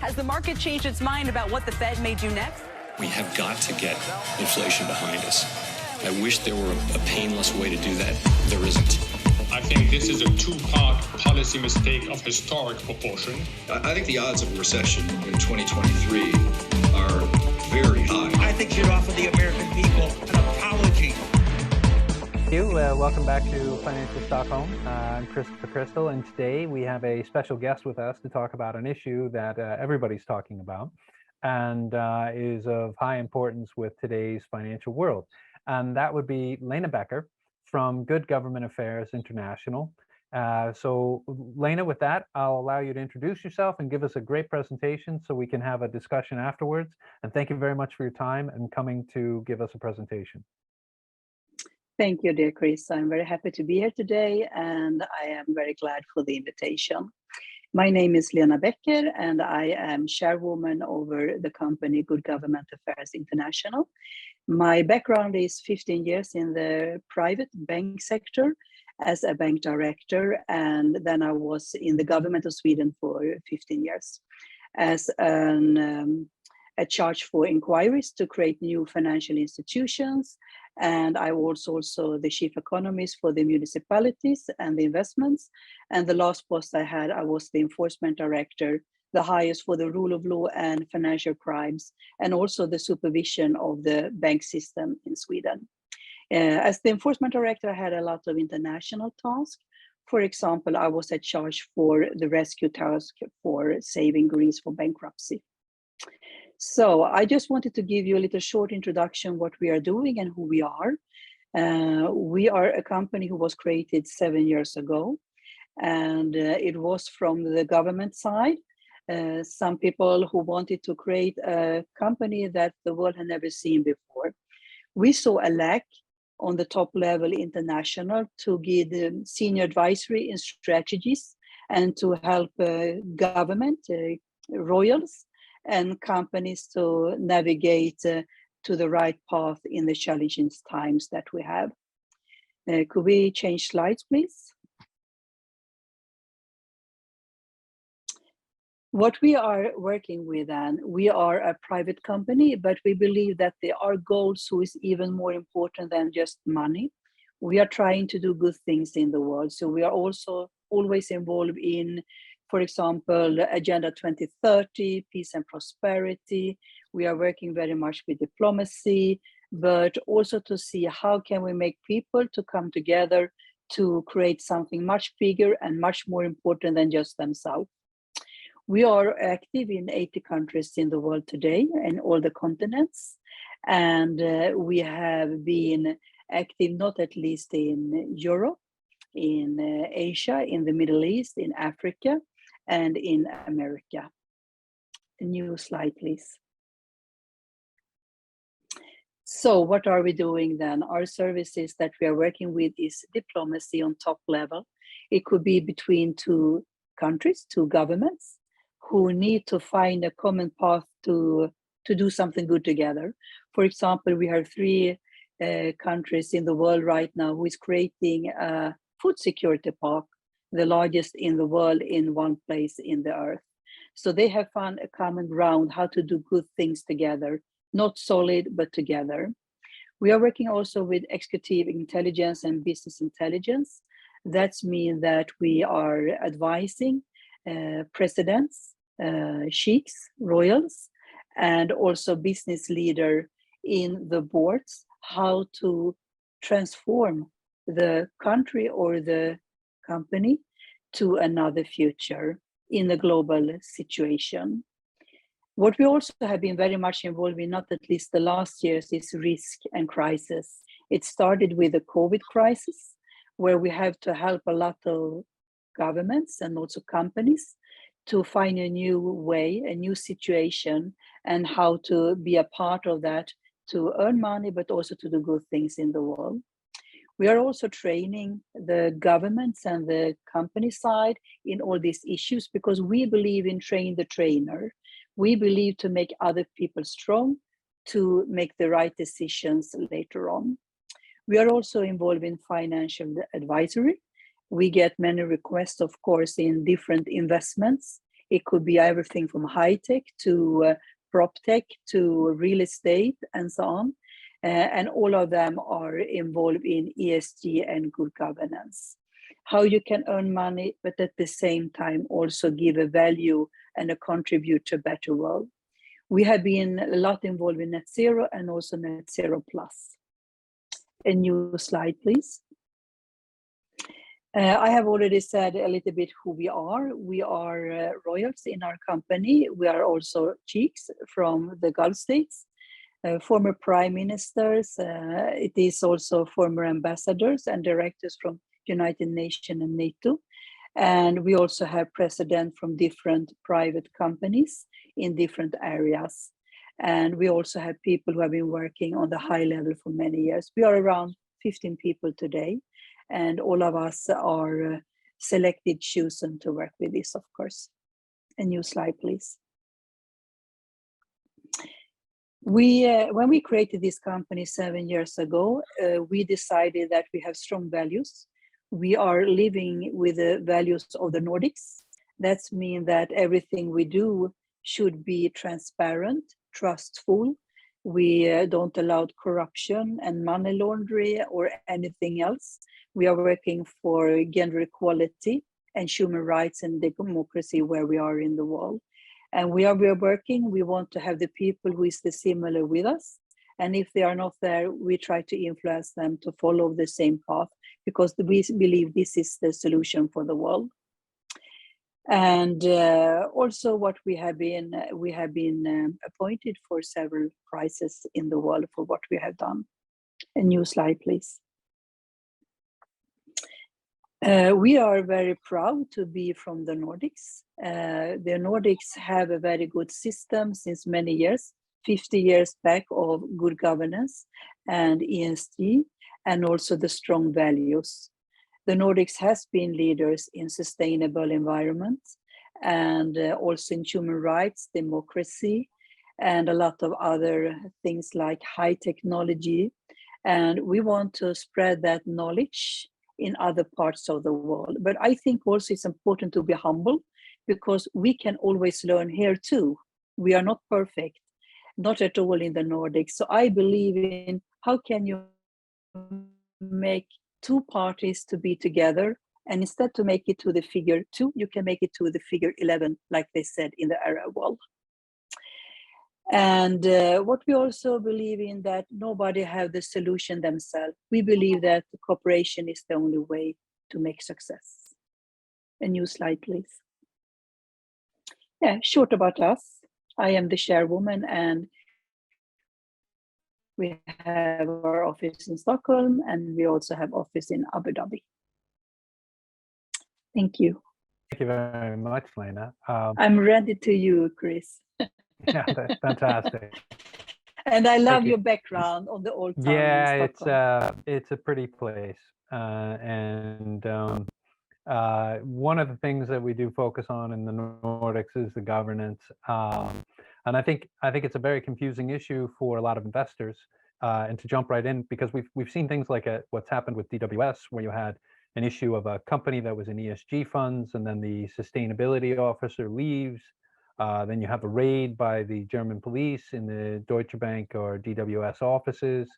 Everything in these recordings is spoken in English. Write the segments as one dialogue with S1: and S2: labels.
S1: Has the market changed its mind about what the Fed may do next?
S2: We have got to get inflation behind us. I wish there were a painless way to do that. There isn't.
S3: I think this is a two-part policy mistake of historic proportion.
S4: I think the odds of a recession in 2023 are very high.
S5: I think you should offer the American people an apology.
S6: Thank you. Welcome back to Financial Stockholm. I'm Christopher Crystal, and today we have a special guest with us to talk about an issue that everybody's talking about and is of high importance with today's financial world. And that would be Lena Bäcker from Good Government Affairs International. So Lena, with that, I'll allow you to introduce yourself and give us a great presentation so we can have a discussion afterwards. And thank you very much for your time and coming to give us a presentation.
S7: Thank you, dear Chris. I'm very happy to be here today, and I am very glad for the invitation. My name is Lena Bäcker, and I am chairwoman over the company Good Government Affairs International. My background is 15 years in the private bank sector as a bank director, and then I was in the government of Sweden for 15 years as a charge for inquiries to create new financial institutions. And I was also the chief economist for the municipalities and the investments. And the last post I had, I was the enforcement director, the highest for the rule of law and financial crimes, and also the supervision of the bank system in Sweden. As the enforcement director, I had a lot of international tasks. For example, I was at charge for the rescue task for saving Greece from bankruptcy. So I just wanted to give you a little short introduction what we are doing and who we are. We are a company who was created 7 years ago, and it was from the government side. Some people who wanted to create a company that the world had never seen before. We saw a lack on the top level international to give senior advisory and strategies and to help government, royals, and companies to navigate to the right path in the challenging times that we have. Could we change slides, please? What we are working with, and we are a private company, but we believe that there are goals who is even more important than just money. We are trying to do good things in the world. So we are also always involved in, for example, Agenda 2030, peace and prosperity. We are working very much with diplomacy, but also to see how can we make people to come together to create something much bigger and much more important than just themselves. We are active in 80 countries in the world today and all the continents. And we have been active not at least in Europe, in Asia, in the Middle East, in Africa, and in America. A new slide, please. So what are we doing then? Our services that we are working with is diplomacy on top level. It could be between two countries, two governments, who need to find a common path to do something good together. For example, we have 3 countries in the world right now who is creating a food security park, the largest in the world in one place in the earth. So they have found a common ground how to do good things together, not solid, but together. We are working also with executive intelligence and business intelligence. That means that we are advising presidents, sheikhs, royals, and also business leader in the boards, how to transform the country or the company to another future in a global situation. What we also have been very much involved in, not at least the last years, is risk and crisis. It started with the COVID crisis, where we have to help a lot of governments and also companies to find a new way, a new situation, and how to be a part of that to earn money, but also to do good things in the world. We are also training the governments and the company side in all these issues because we believe in train the trainer. We believe to make other people strong to make the right decisions later on. We are also involved in financial advisory. We get many requests, of course, in different investments It could be everything from high tech to prop tech to real estate and so on. And all of them are involved in ESG and good governance. How you can earn money, but at the same time also give a value and a contribute to a better world. We have been a lot involved in net zero and also net zero plus. A new slide, please. I have already said a little bit who we are. We are royals in our company. We are also chiefs from the Gulf states, former prime ministers. It is also former ambassadors and directors from United Nations and NATO. And we also have presidents from different private companies in different areas. And we also have people who have been working on the high level for many years. We are around 15 people today, and all of us are selected, chosen to work with this, of course. A new slide, please. When we created this company 7 years ago, we decided that we have strong values. We are living with the values of the Nordics. That means that everything we do should be transparent, trustful. We don't allow corruption and money laundering or anything else. We are working for gender equality and human rights and democracy where we are in the world. And we are working, we want to have the people who is similar with us. And if they are not there, we try to influence them to follow the same path, because we believe this is the solution for the world. And also what we have been appointed for several prizes in the world for what we have done. A new slide, please. We are very proud to be from the Nordics. The Nordics have a very good system since many years, 50 years back, of good governance and ESG, and also the strong values. The Nordics has been leaders in sustainable environment and also in human rights, democracy, and a lot of other things like high technology. And we want to spread that knowledge in other parts of the world. But I think also it's important to be humble, because we can always learn here too. We are not perfect, not at all in the Nordics. So I believe in how can you make two parties to be together, and instead to make it to the figure 2, you can make it to the figure 11, like they said in the Arab world. And what we also believe in, that nobody have the solution themselves. We believe that cooperation is the only way to make success. A new slide, please. Yeah, short about us. I am the chairwoman, and we have our office in Stockholm, and we also have office in Abu Dhabi. Thank you.
S6: Thank you very much, Lena.
S7: I'm ready to you, Chris.
S6: Yeah, that's fantastic.
S7: And I love your background on the old town.
S6: Yeah, it's a pretty place, and one of the things that we do focus on in the Nordics is the governance, and I think it's a very confusing issue for a lot of investors. And to jump right in, because we've seen things like what's happened with DWS, where you had an issue of a company that was in ESG funds, and then the sustainability officer leaves. Then you have a raid by the German police in the Deutsche Bank or DWS offices,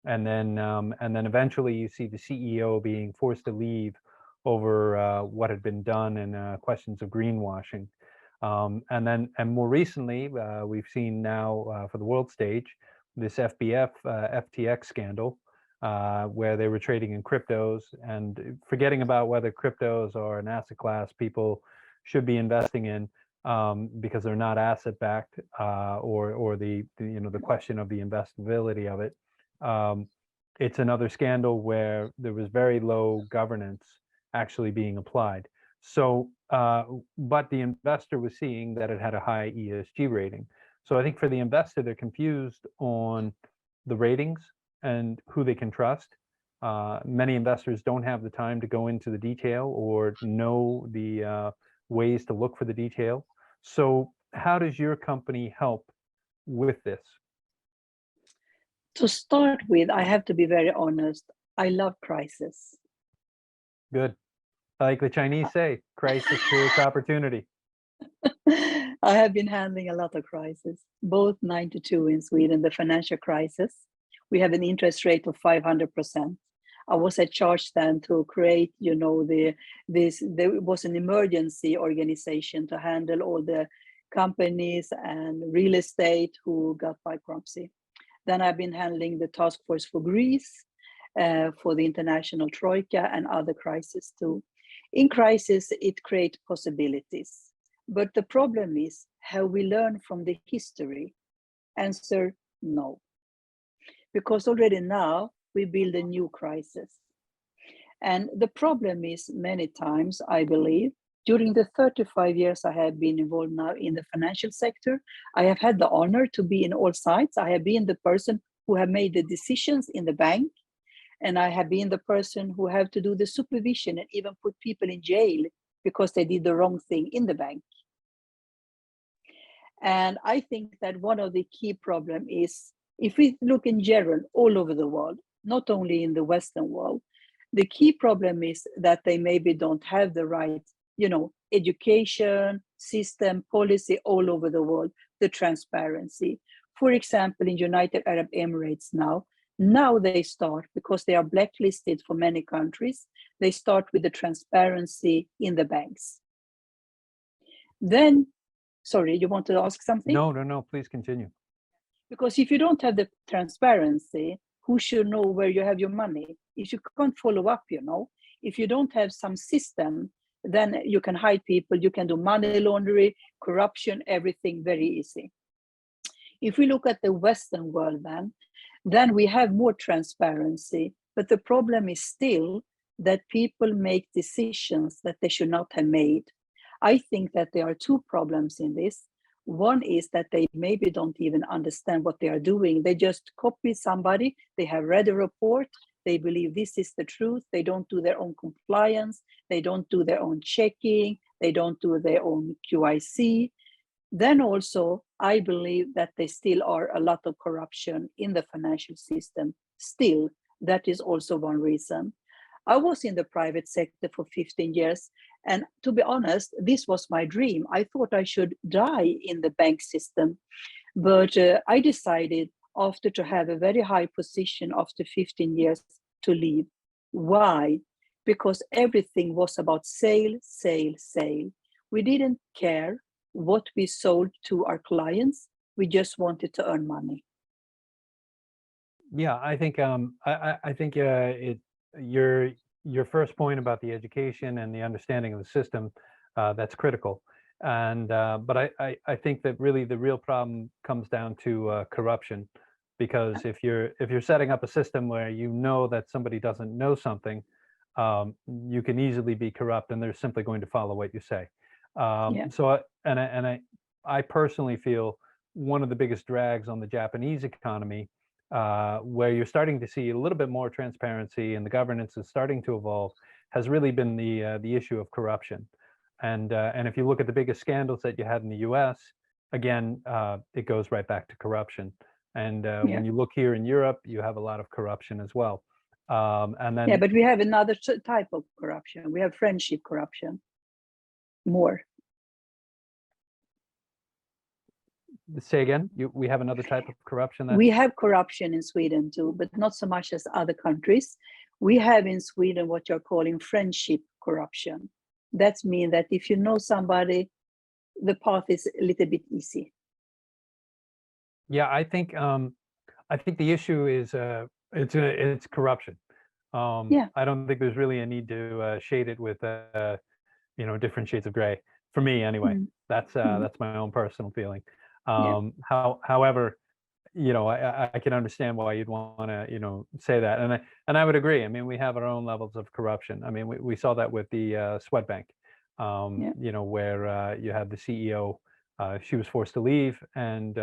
S6: and then eventually you see the CEO being forced to leave over what had been done and questions of greenwashing. And more recently, we've seen now for the world stage this FTX scandal, where they were trading in cryptos and forgetting about whether cryptos are an asset class people should be investing in, because they're not asset backed, or the question of the investability of it. It's another scandal where there was very low governance actually being applied. So, but the investor was seeing that it had a high ESG rating. So I think for the investor, they're confused on the ratings and who they can trust. Many investors don't have the time to go into the detail or know the ways to look for the detail. So how does your company help with this?
S7: To start with, I have to be very honest. I love crisis.
S6: Good. Like the Chinese say, crisis creates opportunity.
S7: I have been handling a lot of crises, both 92 in Sweden, the financial crisis. We have an interest rate of 500%. I was at charge then to create, there was an emergency organization to handle all the companies and real estate who got bankruptcy. Then I've been handling the task force for Greece, for the international troika and other crises too. In crisis, it creates possibilities. But the problem is, have we learned from the history? Answer, no. Because already now we build a new crisis. And the problem is many times, I believe, during the 35 years I have been involved now in the financial sector, I have had the honor to be in all sides. I have been the person who have made the decisions in the bank, and I have been the person who have to do the supervision and even put people in jail because they did the wrong thing in the bank. And I think that one of the key problems is, if we look in general all over the world, not only in the Western world, the key problem is that they maybe don't have the right, education, system, policy all over the world, the transparency. For example, in United Arab Emirates now they start, because they are blacklisted for many countries, they start with the transparency in the banks. Then, sorry, you want to ask something?
S6: No, please continue.
S7: Because if you don't have the transparency, who should know where you have your money? If you can't follow up, if you don't have some system, then you can hide people, you can do money laundering, corruption, everything very easy. If we look at the Western world then we have more transparency, but the problem is still that people make decisions that they should not have made. I think that there are two problems in this. One is that they maybe don't even understand what they are doing. They just copy somebody, they have read a report, they believe this is the truth, they don't do their own compliance, they don't do their own checking, they don't do their own QIC. Then also, I believe that there still are a lot of corruption in the financial system. Still, that is also one reason. I was in the private sector for 15 years. And to be honest, this was my dream. I thought I should die in the bank system. But I decided after to have a very high position after 15 years to leave. Why? Because everything was about sale, sale, sale. We didn't care what we sold to our clients. We just wanted to earn money.
S6: Yeah, I think your first point about the education and the understanding of the system, that's critical. And but I think that really the real problem comes down to corruption, because if you're setting up a system where you know that somebody doesn't know something, you can easily be corrupt, and they're simply going to follow what you say. So I personally feel one of the biggest drags on the Japanese economy, where you're starting to see a little bit more transparency and the governance is starting to evolve, has really been the issue of corruption. And if you look at the biggest scandals that you had in the U.S., again, it goes right back to corruption. And when you look here in Europe, you have a lot of corruption as well. And then
S7: but we have another type of corruption. We have friendship corruption. More.
S6: Say again, we have another type of corruption.
S7: We have corruption in Sweden too, but not so much as other countries. We have in Sweden what you're calling friendship corruption. That means that if you know somebody, the path is a little bit easy.
S6: Yeah, I think the issue is it's corruption. I don't think there's really a need to shade it with different shades of gray. For me, anyway, that's my own personal feeling. However, I can understand why you'd want to say that, and I would agree. I mean, we have our own levels of corruption. I mean, we saw that with the Swedbank, where you had the CEO. She was forced to leave, and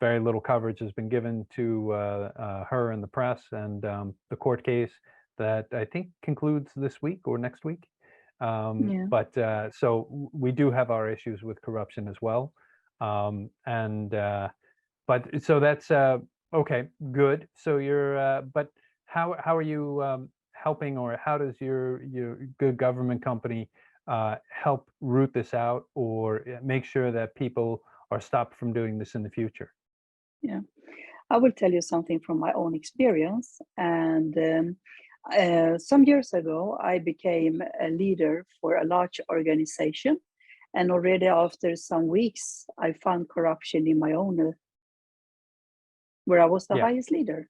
S6: very little coverage has been given to her in the press, and the court case that I think concludes this week or next week. But so we do have our issues with corruption as well. But so that's okay, good. So you're but how are you helping, or how does your good government company help root this out or make sure that people are stopped from doing this in the future?
S7: Yeah, I will tell you something from my own experience. And some years ago, I became a leader for a large organization. And already after some weeks, I found corruption in my own, where I was the
S6: Yeah.
S7: highest leader.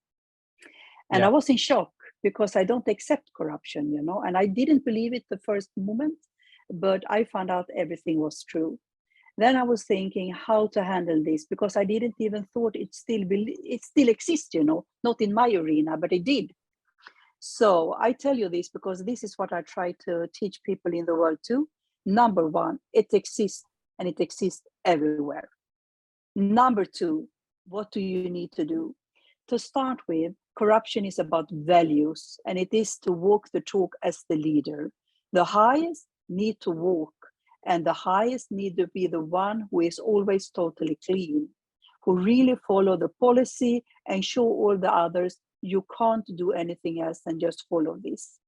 S7: And
S6: Yeah.
S7: I was in shock because I don't accept corruption, and I didn't believe it the first moment, but I found out everything was true. Then I was thinking how to handle this because I didn't even thought it still exists, not in my arena, but it did. So I tell you this because this is what I try to teach people in the world too. Number one, it exists and it exists everywhere. Number two, what do you need to do? To start with, corruption is about values and it is to walk the talk as the leader. The highest need to walk, and the highest need to be the one who is always totally clean, who really follow the policy and show all the others you can't do anything else than just follow this.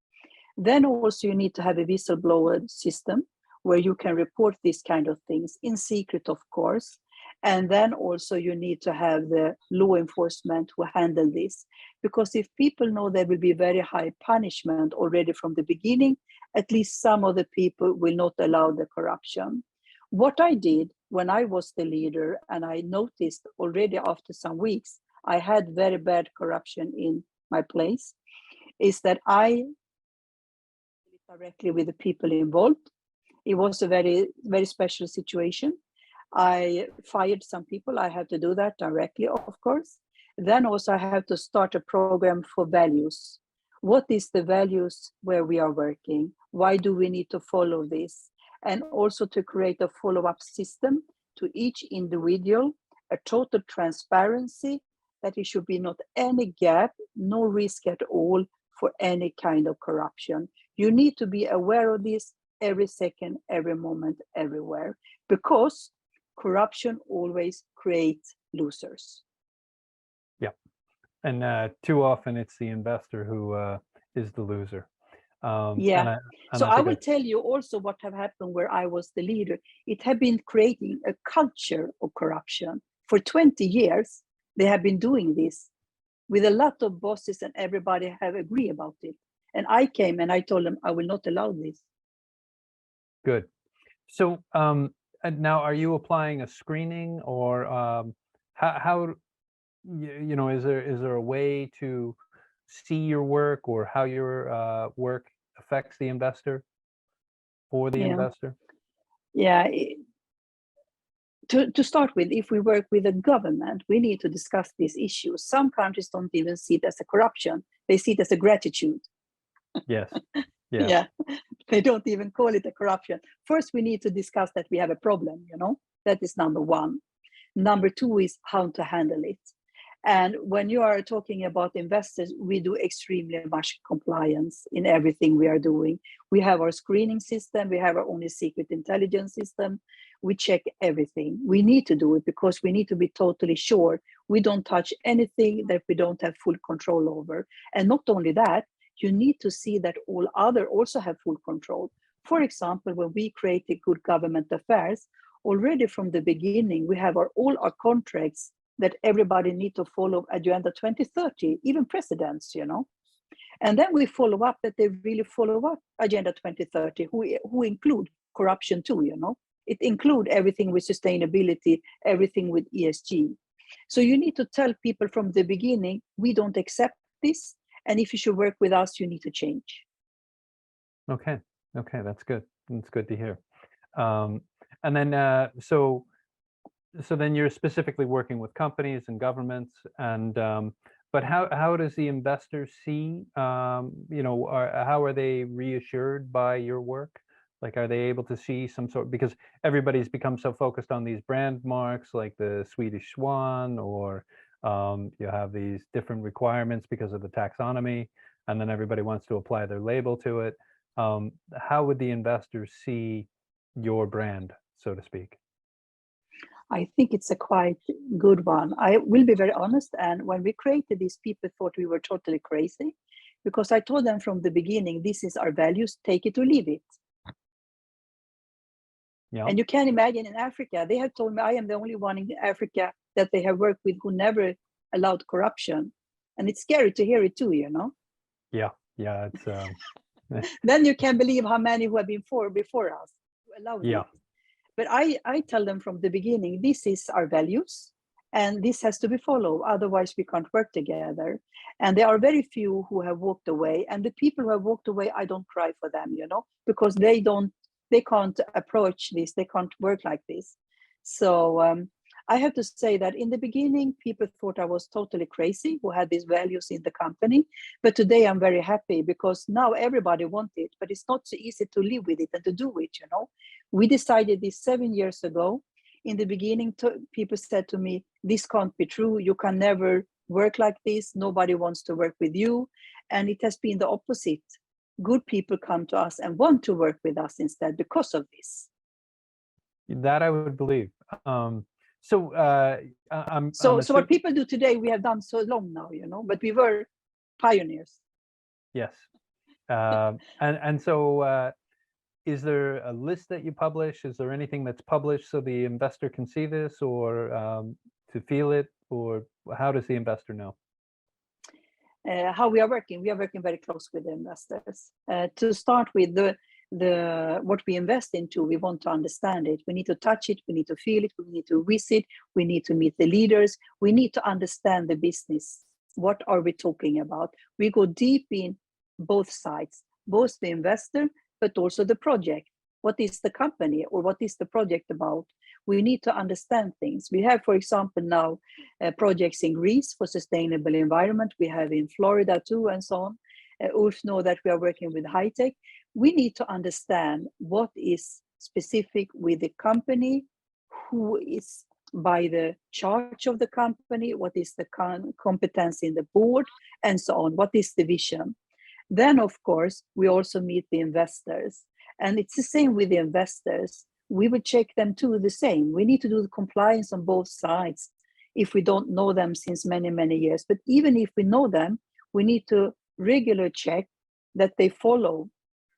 S7: Then also you need to have a whistleblower system where you can report these kind of things in secret, of course. And then also you need to have the law enforcement who handle this. Because if people know there will be very high punishment already from the beginning, at least some of the people will not allow the corruption. What I did when I was the leader, and I noticed already after some weeks, I had very bad corruption in my place, is that I directly with the people involved. It was a very, very special situation. I fired some people. I had to do that directly, of course. Then also I have to start a program for values. What is the values where we are working? Why do we need to follow this? And also to create a follow-up system to each individual, a total transparency, that it should be not any gap, no risk at all for any kind of corruption. You need to be aware of this every second, every moment, everywhere, because corruption always creates losers.
S6: Yeah. And too often it's the investor who is the loser.
S7: Yeah. So I will tell you also what have happened where I was the leader. It had been creating a culture of corruption. For 20 years, they have been doing this with a lot of bosses and everybody have agreed about it. And I came and I told them, I will not allow this.
S6: Good. So now are you applying a screening or how is there a way to see your work or how your work affects the investor for the investor?
S7: Yeah. To start with, if we work with a government, we need to discuss these issues. Some countries don't even see it as a corruption. They see it as a gratitude.
S6: Yes. Yeah.
S7: Yeah. They don't even call it a corruption. First, we need to discuss that we have a problem, That is number one. Number two is how to handle it. And when you are talking about investors, we do extremely much compliance in everything we are doing. We have our screening system. We have our own secret intelligence system. We check everything. We need to do it because we need to be totally sure we don't touch anything that we don't have full control over. And not only that, you need to see that all other also have full control. For example, when we created Good Government Affairs, already from the beginning, we have all our contracts that everybody need to follow Agenda 2030, even presidents, And then we follow up that they really follow up Agenda 2030, who include corruption too, It include everything with sustainability, everything with ESG. So you need to tell people from the beginning, we don't accept this. And if you should work with us, you need to change.
S6: Okay, that's good. That's good to hear. And then, so then you're specifically working with companies and governments, and but how does the investor see? How are they reassured by your work? Like, are they able to see some sort? Because everybody's become so focused on these brand marks, like the Swedish Swan, or you have these different requirements because of the taxonomy, and then everybody wants to apply their label to it. How would the investors see your brand, so to speak?
S7: I think it's a quite good one. I will be very honest. And when we created this, people thought we were totally crazy because I told them from the beginning, this is our values, take it or leave it.
S6: Yeah.
S7: And you can imagine in Africa, they have told me I am the only one in Africa that they have worked with who never allowed corruption. And it's scary to hear it too, you know?
S6: Yeah. Yeah. It's
S7: Then you can believe how many who have been before us who allowed
S6: yeah.
S7: it. But I tell them from the beginning, this is our values and this has to be followed. Otherwise, we can't work together. And there are very few who have walked away. And the people who have walked away, I don't cry for them, you know, because they can't approach this. They can't work like this. So I have to say that in the beginning, people thought I was totally crazy who had these values in the company. But today I'm very happy because now everybody wants it, but it's not so easy to live with it and to do it, you know. We decided this 7 years ago. In the beginning, people said to me, this can't be true. You can never work like this. Nobody wants to work with you. And it has been the opposite. Good people come to us and want to work with us instead because of this.
S6: That I would believe. So
S7: what people do today, we have done so long now, you know, but we were pioneers.
S6: Yes. And so is there a list that you publish? Is there anything that's published so the investor can see this or to feel it? Or how does the investor know?
S7: How we are working very close with the investors. To start with, the what we invest into, we want to understand it. We need to touch it, we need to feel it, we need to visit, we need to meet the leaders, we need to understand the business. What are we talking about? We go deep in both sides, both the investor, but also the project. What is the company or what is the project about? We need to understand things. We have, for example, now projects in Greece for sustainable environment. We have in Florida too, and so on. Ulf know that we are working with high tech. We need to understand what is specific with the company, who is by the charge of the company, what is the competence in the board, and so on. What is the vision? Then, of course, we also meet the investors. And it's the same with the investors. We would check them too the same. We need to do the compliance on both sides if we don't know them since many, many years. But even if we know them, we need to regularly check that they follow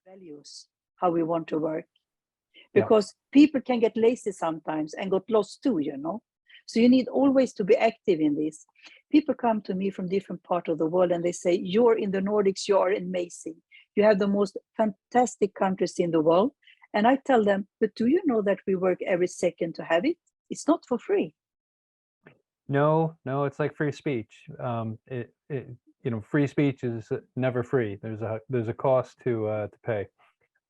S7: values, how we want to work. Because people can get lazy sometimes and get lost too, you know. So you need always to be active in this. People come to me from different parts of the world and they say, you're in the Nordics, you're amazing. You have the most fantastic countries in the world. And I tell them, but do you know that we work every second to have it? It's not for free.
S6: No, it's like free speech. Free speech is never free. There's a cost to pay.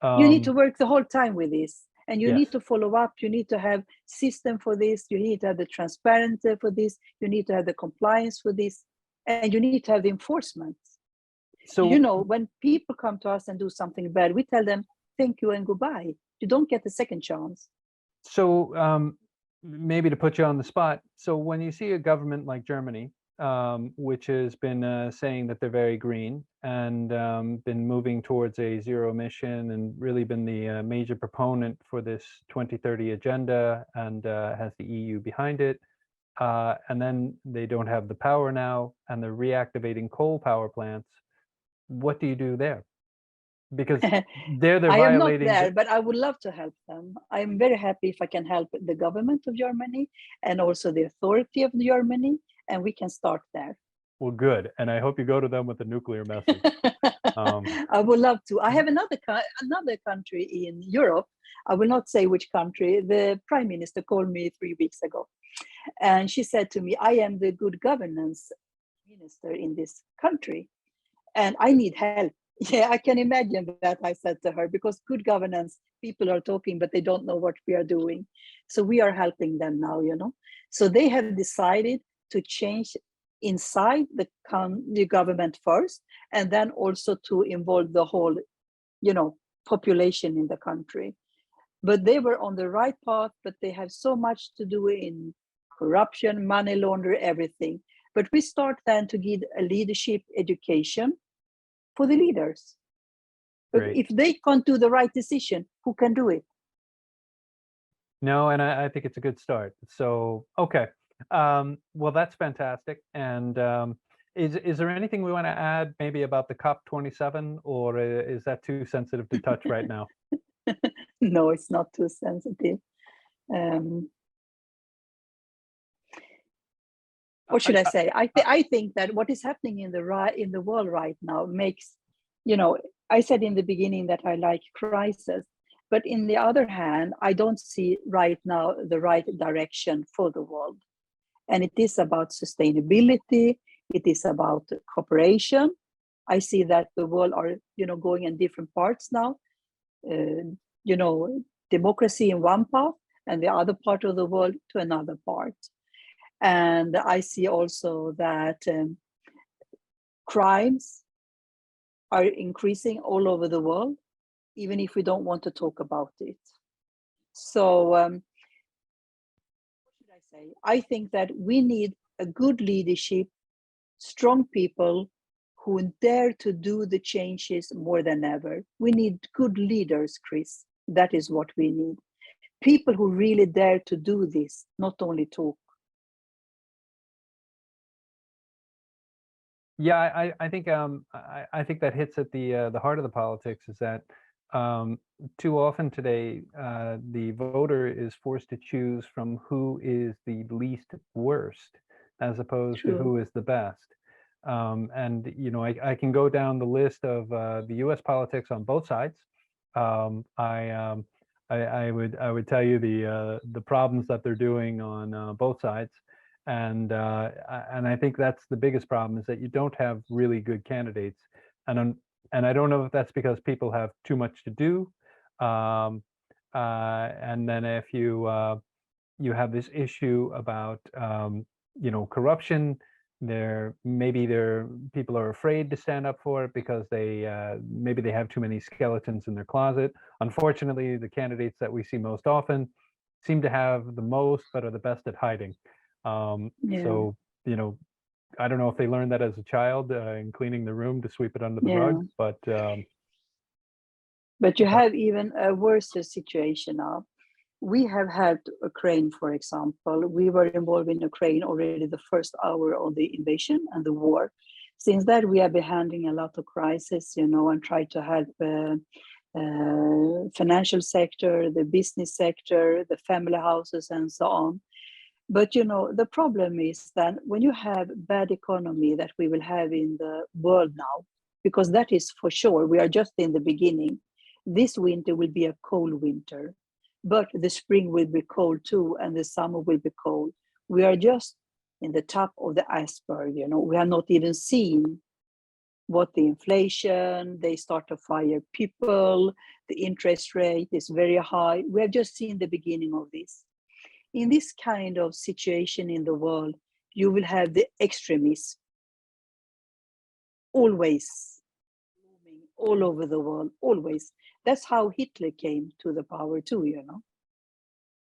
S7: You need to work the whole time with this. And you
S6: Yes.
S7: need to follow up. You need to have system for this. You need to have the transparency for this. You need to have the compliance for this. And you need to have the enforcement. So, you know, when people come to us and do something bad, we tell them, thank you and goodbye. You don't get a second chance.
S6: So maybe to put you on the spot. So when you see a government like Germany, which has been saying that they're very green and been moving towards a zero emission and really been the major proponent for this 2030 agenda and has the EU behind it. And then they don't have the power now and they're reactivating coal power plants. What do you do there? Because they're violating.
S7: I am not there, but I would love to help them. I'm very happy if I can help the government of Germany and also the authority of Germany, and we can start there.
S6: Well, good. And I hope you go to them with a nuclear message.
S7: I would love to. I have another country in Europe. I will not say which country. The Prime Minister called me 3 weeks ago. And she said to me, I am the good governance minister in this country. And I need help. Yeah, I can imagine that, I said to her, because good governance, people are talking, but they don't know what we are doing. So we are helping them now, you know. So they have decided to change inside the government first, and then also to involve the whole, you know, population in the country. But they were on the right path, but they have so much to do in corruption, money laundering, everything. But we start then to give a leadership education for the leaders. But
S6: Great.
S7: if they can't do the right decision, who can do it?
S6: No, and I think it's a good start. So, okay. Well, that's fantastic. And is there anything we want to add maybe about the COP27, or is that too sensitive to touch right now?
S7: No, it's not too sensitive. What should I say? I think that what is happening in the world right now makes, I said in the beginning that I like crisis, but in the other hand, I don't see right now the right direction for the world. And it is about sustainability. It is about cooperation. I see that the world are, going in different parts now. Democracy in one path and the other part of the world to another part. And I see also that crimes are increasing all over the world, even if we don't want to talk about it. So what should I say? I think that we need a good leadership, strong people who dare to do the changes more than ever. We need good leaders, Chris. That is what we need. People who really dare to do this, not only talk.
S6: Yeah, I think I think that hits at the heart of the politics, is that too often today the voter is forced to choose from who is the least worst as opposed to who is the best. And I can go down the list of the U.S. politics on both sides. I would tell you the problems that they're doing on both sides. And I think that's the biggest problem, is that you don't have really good candidates. And I don't know if that's because people have too much to do. And then if you have this issue about corruption, people are afraid to stand up for it because maybe they have too many skeletons in their closet. Unfortunately, the candidates that we see most often seem to have the most, but are the best at hiding. So, I don't know if they learned that as a child in cleaning the room to sweep it under the rug, but
S7: you have even a worse situation now. We have had Ukraine, for example. We were involved in Ukraine already the first hour of the invasion and the war. Since that, we have been handling a lot of crisis, and try to help financial sector, the business sector, the family houses, and so on. But the problem is that when you have bad economy that we will have in the world now, because that is for sure, we are just in the beginning. This winter will be a cold winter, but the spring will be cold too, and the summer will be cold. We are just in the top of the iceberg. We are not even seen what the inflation, they start to fire people, the interest rate is very high. We have just seen the beginning of this. In this kind of situation in the world, you will have the extremists always moving all over the world, always. That's how Hitler came to the power too,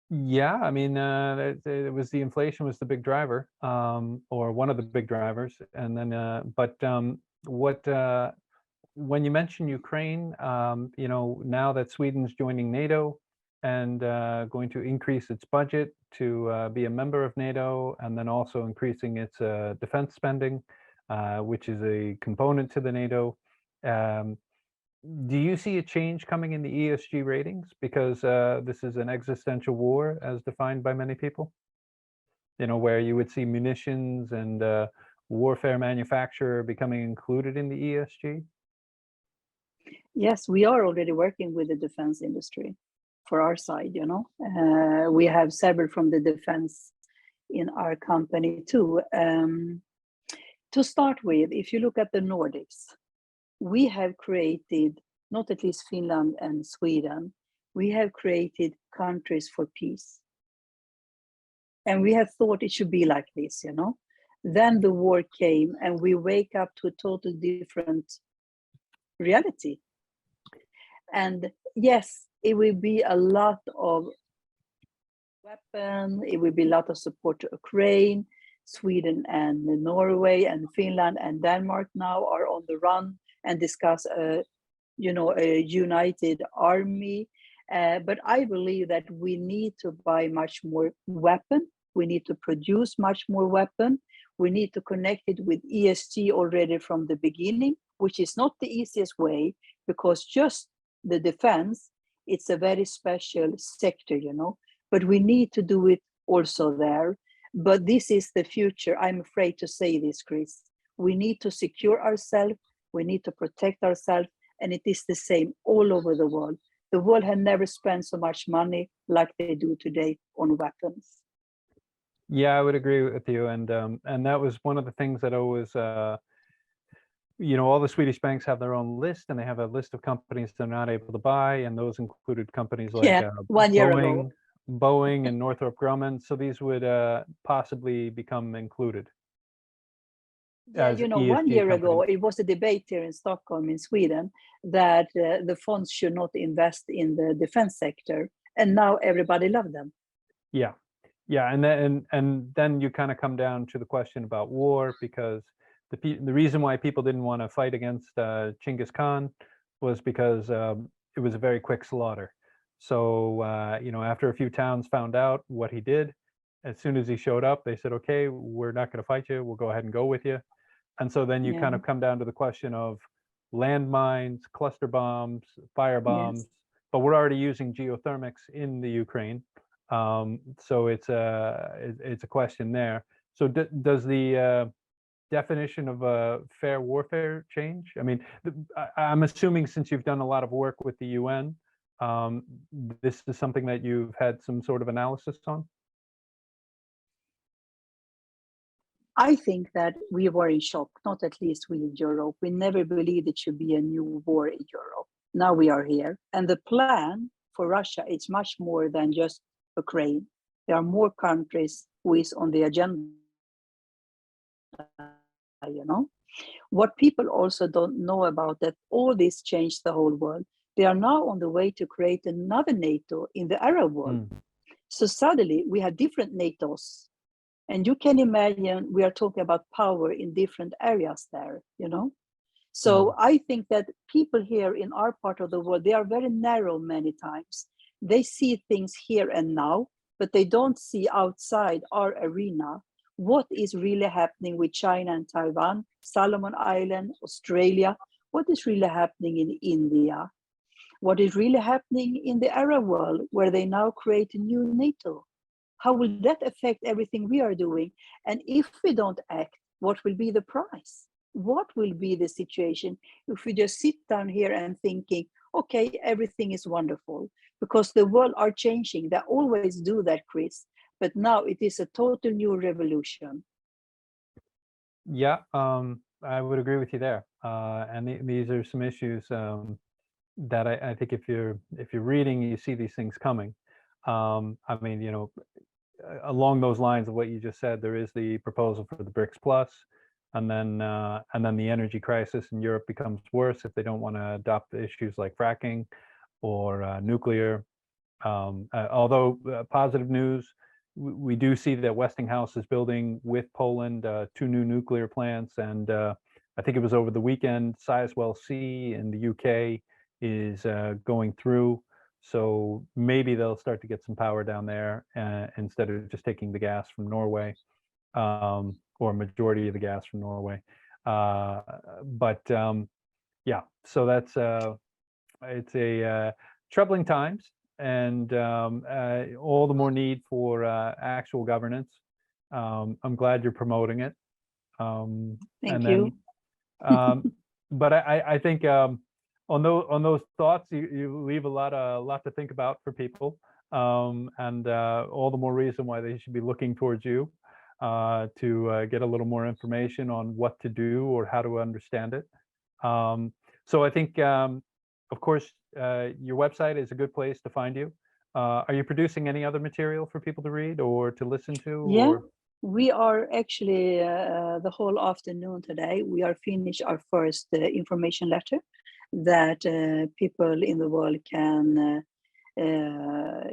S6: Yeah, I mean, it was the inflation was the big driver, or one of the big drivers. And then, when you mention Ukraine, now that Sweden's joining NATO and going to increase its budget to be a member of NATO, and then also increasing its defense spending, which is a component to the NATO. Do you see a change coming in the ESG ratings? Because this is an existential war as defined by many people, where you would see munitions and warfare manufacturer becoming included in the ESG?
S7: Yes, we are already working with the defense industry for our side, we have several from the defense in our company too. To start with, if you look at the Nordics, we have created, not at least Finland and Sweden, we have created countries for peace. And we have thought it should be like this, Then the war came and we wake up to a totally different reality. And yes, it will be a lot of weapons, it will be a lot of support to Ukraine. Sweden and Norway and Finland and Denmark now are on the run and discuss a united army. But I believe that we need to buy much more weapon. We need to produce much more weapon. We need to connect it with ESG already from the beginning, which is not the easiest way, because just the defense It's a very special sector, you know, but we need to do it also there. But this is the future. I'm afraid to say this, Chris. We need to secure ourselves. We need to protect ourselves. And it is the same all over the world. The world had never spent so much money like they do today on weapons.
S6: Yeah, I would agree with you. And that was one of the things that always, you know, all the Swedish banks have their own list, and they have a list of companies they're not able to buy. And those included companies like
S7: 1 year ago.
S6: Boeing and Northrop Grumman. So these would possibly become included.
S7: Yeah,
S6: As
S7: you know,
S6: ESG
S7: 1 year ago,
S6: companies.
S7: it was a debate here in Stockholm, in Sweden, that the funds should not invest in the defense sector. And now everybody loves them.
S6: Yeah, yeah, and then you kind of come down to the question about war, because the reason why people didn't want to fight against Genghis Khan was because it was a very quick slaughter. So you know, after a few towns found out what he did, as soon as he showed up, they said, "Okay, we're not going to fight you. We'll go ahead and go with you." And so then you kind of come down to the question of landmines, cluster bombs, fire bombs, but we're already using geothermics in the Ukraine. So it's a question there. So does the definition of fair warfare change? I mean, I'm assuming since you've done a lot of work with the UN, this is something that you've had some sort of analysis on?
S7: I think that we were in shock, not at least we in Europe. We never believed it should be a new war in Europe. Now we are here. And the plan for Russia is much more than just Ukraine. There are more countries who is on the agenda, you know. What people also don't know about that all this changed the whole world. They are now on the way to create another NATO in the Arab world. So suddenly we have different NATOs. And you can imagine we are talking about power in different areas there, you know. So I think that people here in our part of the world, they are very narrow many times. They see things here and now, but they don't see outside our arena what is really happening with China and Taiwan, Solomon Island, Australia, what is really happening in India, what is really happening in the Arab world, where they now create a new NATO. How will that affect everything we are doing? And if we don't act, what will be the price? What will be the situation if we just sit down here and thinking, okay, everything is wonderful? Because the world are changing. They always do that, Chris. But now it is a total new revolution.
S6: Yeah, I would agree with you there. And these are some issues that I think if you're reading, you see these things coming. I mean, you know, along those lines of what you just said, there is the proposal for the BRICS Plus, and then the energy crisis in Europe becomes worse if they don't want to adopt issues like fracking or nuclear. Although positive news, we do see that Westinghouse is building with Poland 2 new nuclear plants, and I think it was over the weekend, Sizewell C in the UK is going through. So maybe they'll start to get some power down there instead of just taking the gas from Norway, or majority of the gas from Norway. But yeah, so that's it's a troubling times, and all the more need for actual governance. I'm glad you're promoting it.
S7: Thank you.
S6: But I think on those thoughts, you leave a lot to think about for people, and all the more reason why they should be looking towards you to get a little more information on what to do or how to understand it. So I think, of course, your website is a good place to find you. Are you producing any other material for people to read or to listen to?
S7: Yeah.
S6: Or?
S7: We are actually the whole afternoon today. We are finished our first information letter that people in the world can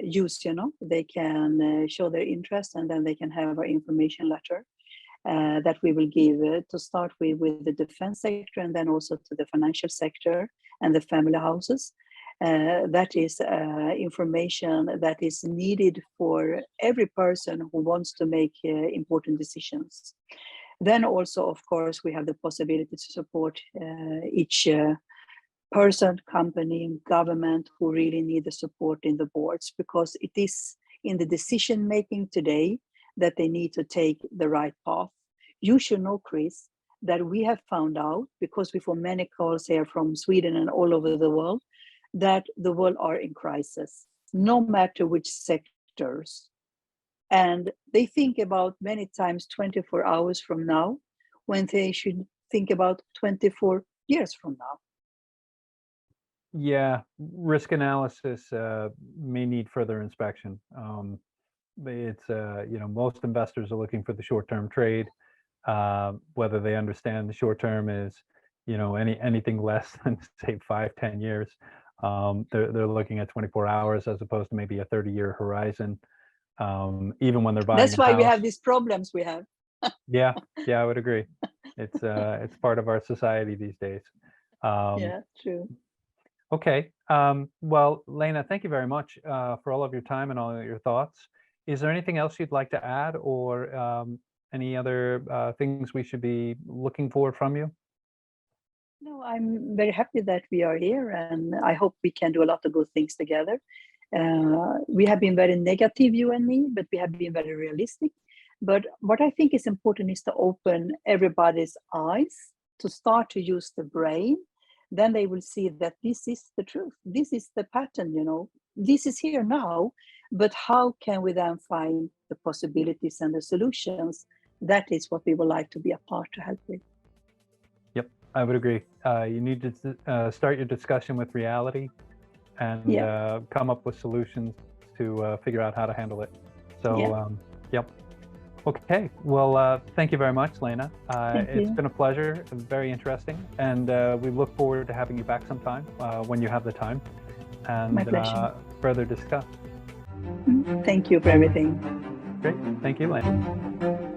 S7: use. You know, they can show their interest, and then they can have our information letter that we will give to start with the defense sector, and then also to the financial sector and the family houses. That is information that is needed for every person who wants to make important decisions. Then also, of course, we have the possibility to support each person, company, government who really need the support in the boards, because it is in the decision making today that they need to take the right path. You should know, Chris, that we have found out, because we have many calls here from Sweden and all over the world, that the world are in crisis, no matter which sectors. And they think about many times 24 hours from now, when they should think about 24 years from now.
S6: Yeah, risk analysis may need further inspection. It's most investors are looking for the short-term trade, whether they understand the short-term is anything less than say 5-10 years. They're looking at 24 hours as opposed to maybe a 30-year horizon. Even when they're buying
S7: That's
S6: a
S7: why we
S6: house.
S7: have these problems we have.
S6: Yeah, I would agree. It's part of our society these days.
S7: Yeah, true.
S6: Okay. Well, Lena, thank you very much for all of your time and all of your thoughts. Is there anything else you'd like to add, or any other things we should be looking for from you?
S7: No, I'm very happy that we are here, and I hope we can do a lot of good things together. We have been very negative, you and me, but we have been very realistic. But what I think is important is to open everybody's eyes, to start to use the brain. Then they will see that this is the truth. This is the pattern, this is here now, but how can we then find the possibilities and the solutions? That is what we would like to be a part to help with.
S6: Yep, I would agree. You need to start your discussion with reality and come up with solutions to figure out how to handle it. So, yep. Okay, well, thank you very much, Lena. It's been a pleasure, very interesting, and we look forward to having you back sometime when you have the time, and further discuss.
S7: Thank you for everything.
S6: Great, thank you, Lena.